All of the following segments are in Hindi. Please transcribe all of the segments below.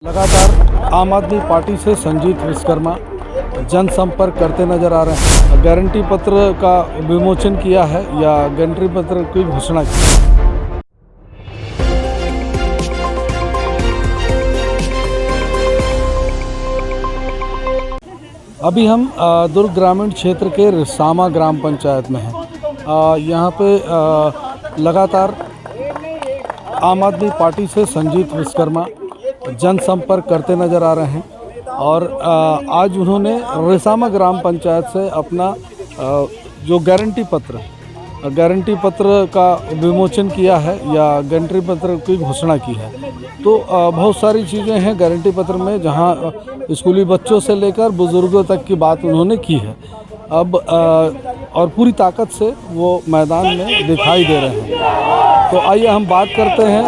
लगातार आम आदमी पार्टी से संजीत विश्वकर्मा जनसंपर्क करते नजर आ रहे हैं। गारंटी पत्र का विमोचन किया है या गारंटी पत्र की घोषणा की। अभी हम दुर्ग ग्रामीण क्षेत्र के रिसामा ग्राम पंचायत में हैं। यहाँ पे लगातार आम आदमी पार्टी से संजीत विश्वकर्मा जनसंपर्क करते नज़र आ रहे हैं और आज उन्होंने रिसामा ग्राम पंचायत से अपना जो गारंटी पत्र का विमोचन किया है या गारंटी पत्र की घोषणा की है। तो बहुत सारी चीज़ें हैं गारंटी पत्र में, जहां स्कूली बच्चों से लेकर बुज़ुर्गों तक की बात उन्होंने की है। अब और पूरी ताकत से वो मैदान में दिखाई दे रहे हैं। तो आइए हम बात करते हैं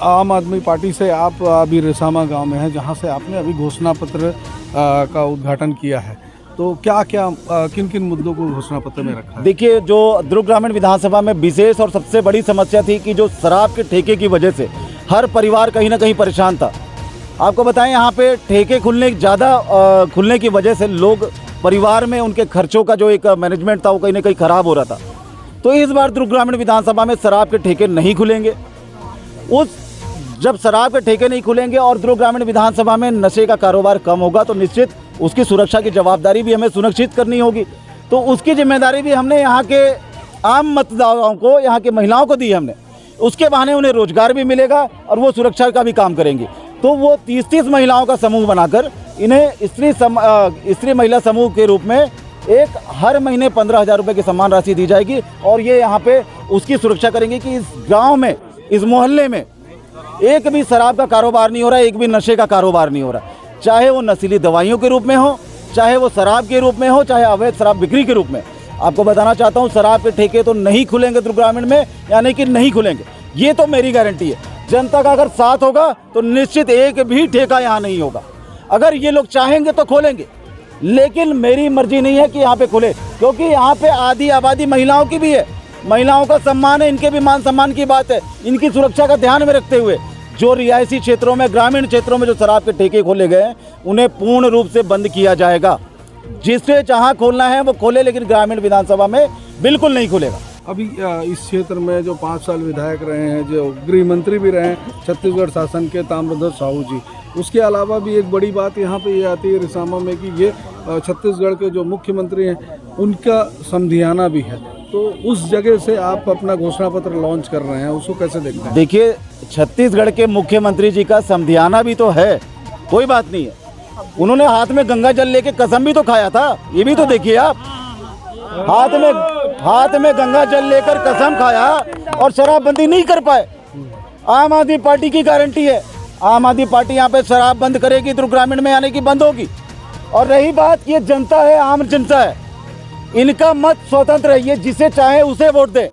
आम आदमी पार्टी से। आप अभी रिसामा गांव में हैं, जहां से आपने अभी घोषणा पत्र का उद्घाटन किया है। तो किन किन मुद्दों को घोषणा पत्र में रखा है? देखिए, जो दुर्ग ग्रामीण विधानसभा में विशेष और सबसे बड़ी समस्या थी कि जो शराब के ठेके की वजह से हर परिवार कहीं ना कहीं परेशान था। आपको बताएं, यहाँ पे ठेके खुलने की वजह से लोग परिवार में उनके खर्चों का जो एक मैनेजमेंट था वो कहीं ना कहीं ख़राब हो रहा था। तो इस बार दुर्ग ग्रामीण विधानसभा में शराब के ठेके नहीं खुलेंगे। जब शराब के ठेके नहीं खुलेंगे और दुर्ग ग्रामीण विधानसभा में नशे का कारोबार कम होगा तो निश्चित उसकी सुरक्षा की जवाबदारी भी हमें सुनिश्चित करनी होगी। तो उसकी जिम्मेदारी भी हमने यहाँ के आम मतदाताओं को, यहाँ के महिलाओं को दी हमने। उसके बहाने उन्हें रोजगार भी मिलेगा और वो सुरक्षा का भी काम करेंगी। तो वो 30-30 महिलाओं का समूह बनाकर इन्हें स्त्री महिला समूह के रूप में एक हर महीने 15,000 रुपये की सम्मान राशि दी जाएगी। और ये यहाँ पे उसकी सुरक्षा करेंगे कि इस गाँव में, इस मोहल्ले में एक भी शराब का कारोबार नहीं हो रहा है, एक भी नशे का कारोबार नहीं हो रहा है। चाहे वो नशीली दवाइयों के रूप में हो, चाहे वो शराब के रूप में हो, चाहे अवैध शराब बिक्री के रूप में। आपको बताना चाहता हूँ, शराब के ठेके तो नहीं खुलेंगे दुर्ग ग्रामीण में, यानी कि नहीं खुलेंगे। ये तो मेरी गारंटी है। जनता का अगर साथ होगा तो निश्चित एक भी ठेका यहाँ नहीं होगा। अगर ये लोग चाहेंगे तो खोलेंगे, लेकिन मेरी मर्जी नहीं है कि यहाँ पे खुले, क्योंकि यहाँ पे आधी आबादी महिलाओं की भी है। महिलाओं का सम्मान है, इनके भी मान सम्मान की बात है। इनकी सुरक्षा का ध्यान में रखते हुए जो रिहायशी क्षेत्रों में, ग्रामीण क्षेत्रों में जो शराब के ठेके खोले गए हैं उन्हें पूर्ण रूप से बंद किया जाएगा। जिसे जहाँ खोलना है वो खोले, लेकिन ग्रामीण विधानसभा में बिल्कुल नहीं खुलेगा। अभी इस क्षेत्र में जो 5 साल विधायक रहे हैं, जो गृह मंत्री भी रहे हैं छत्तीसगढ़ शासन के ताम्रध्वज साहू जी, उसके अलावा भी एक बड़ी बात यहाँ पे ये आती है रिसामा में कि ये छत्तीसगढ़ के जो मुख्यमंत्री हैं उनका समधियाना भी है। तो उस जगह से आप अपना घोषणा पत्र लॉन्च कर रहे हैं, उसको कैसे देखते हैं? देखिए, छत्तीसगढ़ के मुख्यमंत्री जी का समधियाना भी तो है, कोई बात नहीं है। उन्होंने हाथ में गंगा जल लेके कसम भी तो खाया था, ये भी तो देखिए आप। हाथ में गंगा जल लेकर कसम खाया और शराबबंदी नहीं कर पाए। आम आदमी पार्टी की गारंटी है, आम आदमी पार्टी यहाँ पे शराब बंद करेगी, दुर्ग ग्रामीण में आने की बंद होगी। और रही बात, ये जनता है, आम जनता है, इनका मत स्वतंत्र है। ये जिसे चाहे उसे वोट दे।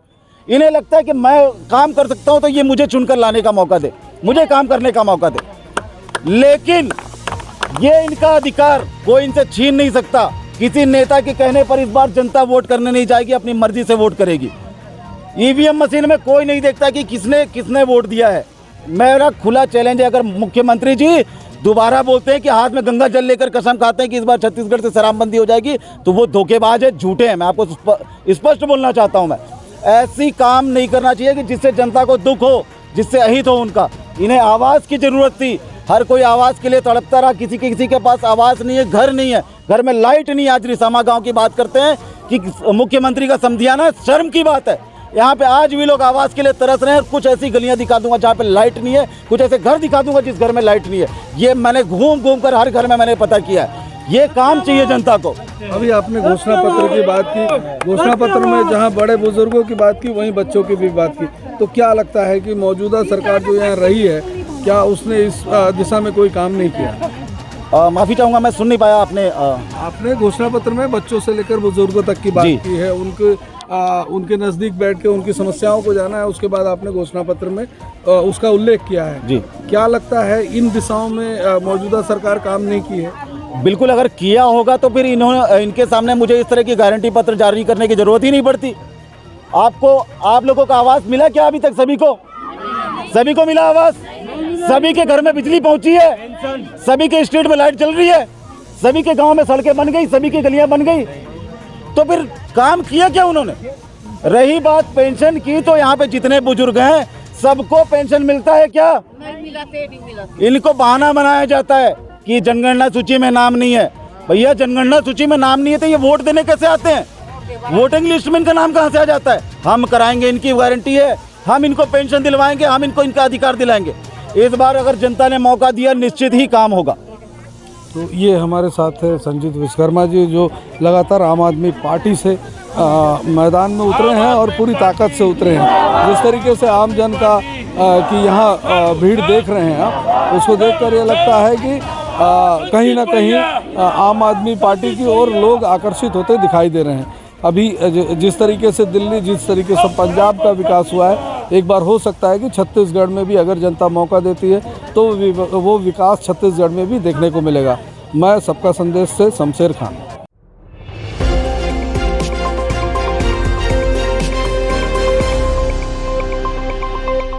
इन्हें लगता है कि मैं काम कर सकता हूँ तो ये मुझे चुनकर लाने का मौका दे, मुझे काम करने का मौका दे। लेकिन ये इनका अधिकार कोई इनसे छीन नहीं सकता। किसी नेता के कहने पर इस बार जनता वोट करने नहीं जाएगी, अपनी मर्जी से वोट करेगी। ईवीएम मशीन में कोई नहीं देखता कि किसने वोट दिया है। मेरा खुला चैलेंज है, अगर मुख्यमंत्री जी दोबारा बोलते हैं कि हाथ में गंगा जल लेकर कसम खाते हैं कि इस बार छत्तीसगढ़ से शराबबंदी हो जाएगी, तो वो धोखेबाज है, झूठे हैं। मैं आपको स्पष्ट बोलना चाहता हूं। मैं ऐसी काम नहीं करना चाहिए कि जिससे जनता को दुख हो, जिससे अहित हो उनका। इन्हें आवाज़ की ज़रूरत थी, हर कोई आवाज़ के लिए तड़पता रहा। किसी के पास आवाज़ नहीं है, घर नहीं है, घर में लाइट नहीं है। आज रिसामा गाँव की बात करते हैं कि मुख्यमंत्री का समधियाना, शर्म की बात है। यहाँ पे आज भी लोग आवाज़ के लिए तरस रहे हैं। कुछ ऐसी गलियाँ दिखा दूंगा जहाँ पे लाइट नहीं है, कुछ ऐसे घर दिखा दूंगा जिस घर में लाइट नहीं है। ये मैंने घूम कर हर घर में मैंने पता किया है। ये काम चाहिए जनता को। अभी आपने घोषणा पत्र की बात की, घोषणा पत्र में जहाँ बड़े बुजुर्गों की बात की, वहीं बच्चों की भी बात की। तो क्या लगता है कि मौजूदा सरकार जो यहाँ रही है, क्या उसने इस दिशा में कोई काम नहीं किया? माफ़ी चाहूँगा, मैं सुन नहीं पाया। आपने घोषणा पत्र में बच्चों से लेकर बुजुर्गों तक की बात की है, उनके नज़दीक बैठ के उनकी समस्याओं को जाना है। उसके बाद आपने घोषणा पत्र में उसका उल्लेख किया है जी। क्या लगता है इन दिशाओं में मौजूदा सरकार काम नहीं की है? बिल्कुल, अगर किया होगा तो फिर इनके सामने मुझे इस तरह की गारंटी पत्र जारी करने की जरूरत ही नहीं पड़ती। आप लोगों का आवाज़ मिला क्या अभी तक? सभी को मिला आवाज़? सभी के घर में बिजली पहुंची है, सभी के स्ट्रीट में लाइट चल रही है, सभी के गांव में सड़कें बन गई, सभी की गलियां बन गई। तो फिर काम किया क्या उन्होंने? रही बात पेंशन की, तो यहाँ पे जितने बुजुर्ग हैं सबको पेंशन मिलता है क्या? नहीं मिला। इनको बहाना बनाया जाता है कि जनगणना सूची में नाम नहीं है। भैया जनगणना सूची में नाम नहीं है तो ये वोट देने कैसे आते हैं? वोटिंग लिस्ट में इनका नाम कहाँ से आ जाता है? हम कराएंगे, इनकी गारंटी है, हम इनको पेंशन दिलवाएंगे, हम इनको इनका अधिकार दिलाएंगे। इस बार अगर जनता ने मौका दिया निश्चित ही काम होगा। तो ये हमारे साथ है संजीत विश्वकर्मा जी, जो लगातार आम आदमी पार्टी से मैदान में उतरे हैं और पूरी ताकत से उतरे हैं। जिस तरीके से आम जन का कि यहाँ भीड़ देख रहे हैं आप, उसको देखकर ये लगता है कि कहीं ना कहीं आम आदमी पार्टी की ओर लोग आकर्षित होते दिखाई दे रहे हैं। अभी जिस तरीके से दिल्ली, जिस तरीके से पंजाब का विकास हुआ है, एक बार हो सकता है कि छत्तीसगढ़ में भी अगर जनता मौका देती है तो वो विकास छत्तीसगढ़ में भी देखने को मिलेगा। मैं सबका संदेश से शमशेर खान।